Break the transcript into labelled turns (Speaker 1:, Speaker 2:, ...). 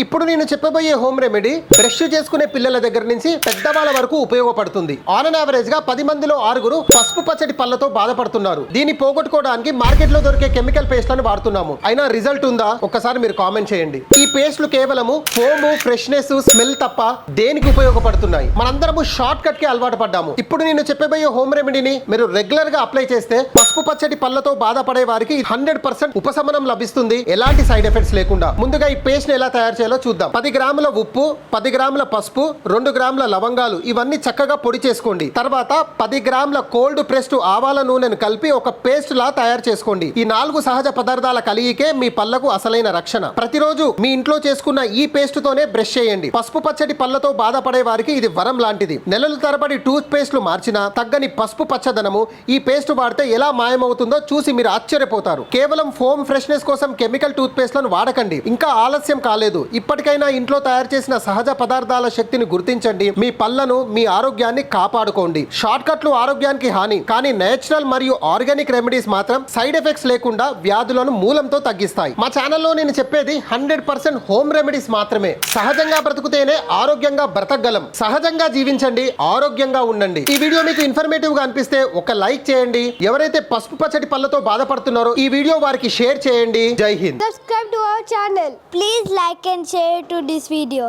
Speaker 1: ఇప్పుడు నేను చెప్పబోయే హోమ్ రెమెడీ బ్రష్ చేసుకునే పిల్లల దగ్గర నుంచి పెద్దవాళ్ళ వరకు ఉపయోగపడుతుంది. ఆన్ అన్ యావరేజ్ గా 10 మందిలో 6 పసుపు పచ్చడి పళ్ళతో బాధపడుతున్నారు. దీన్ని పోగొట్టుకోవడానికి మార్కెట్ లో దొరికే కెమికల్ పేస్ట్లను వాడుతున్నాము. అయినా రిజల్ట్ ఉందా? ఒక్కసారి మీరు కామెంట్ చేయండి. ఈ పేస్ట్లు కేవలము ఫోమ్, ఫ్రెష్నెస్, స్మెల్ తప్ప దేనికి ఉపయోగపడుతున్నాయి? మనందరము షార్ట్ కట్ కి అలవాటు పడ్డాము. ఇప్పుడు నేను చెప్పబోయే హోమ్ రెమెడీని మీరు రెగ్యులర్ గా అప్లై చేస్తే పసుపు పచ్చడి పళ్ళతో బాధపడే వారికి 100% ఉపశమనం లభిస్తుంది, ఎలాంటి సైడ్ ఎఫెక్ట్స్ లేకుండా. ముందుగా ఈ పేస్ట్ ని ఎలా తయారు చేయాలో చూద్దాం. 10 గ్రాముల ఉప్పు, 10 గ్రాముల పసుపు, 2 గ్రాముల లవంగాలు ఇవన్నీ చక్కగా పొడి చేసుకోండి. తర్వాత 10 గ్రాముల కోల్డ్ ప్రెస్డ్ ఆవాల నూనెను కలిపి ఒక పేస్ట్ లా తయారు చేసుకోండి. ఈ 4 సహజ పదార్థాల కలియికే మీ పళ్ళకు అసలైన రక్షణ. ప్రతిరోజు మీ ఇంట్లో చేసుకున్న ఈ పేస్ట్ తోనే బ్రష్ చేయండి. పసుపు పచ్చడి పళ్ళతో బాధపడే వారికి ఇది వరం లాంటిది. నెలల తరబడి టూత్ పేస్ట్లు మార్చినా తగ్గని పసుపు పచ్చదనము ఈ పేస్ట్ వాడితే ఎలా మాయమవుతుందో చూసి మీరు ఆశ్చర్యపోతారు. కేవలం ఫోమ్ ఫ్రెష్నెస్ కోసం కెమికల్ టూత్ పేస్ట్లను వాడకండి. ఇంకా ఆలస్యం కాలేదు. ఇప్పటికైనా ఇంట్లో తయారు చేసిన సహజ పదార్థాల శక్తిని గుర్తించండి. మీ పళ్ళను, మీ ఆరోగ్యాన్ని కాపాడుకోండి. షార్ట్ కట్లు ఆరోగ్యానికి హాని, కానీ నేచురల్ మరియు ఆర్గానిక్ రెమెడీస్ మాత్రం సైడ్ ఎఫెక్ట్స్ లేకుండా వ్యాధులను మూలంతో తగ్గిస్తాయి. మా ఛానల్లో నేను చెప్పేది 100% హోమ్ రెమెడీస్ మాత్రమే. సహజంగా బ్రతుకుతేనే ఆరోగ్యంగా బ్రతకగలం. సహజంగా జీవించండి, ఆరోగ్యంగా ఉండండి. ఈ వీడియో మీకు ఇన్ఫర్మేటివ్ గా అనిపిస్తే ఒక లైక్ చేయండి. ఎవరైతే పసుపు పచ్చడి పళ్ళతో బాధపడుతున్నారో ఈ వీడియో వారికి షేర్ చేయండి. జై Hind.
Speaker 2: Subscribe to our channel. Please like and share to this video.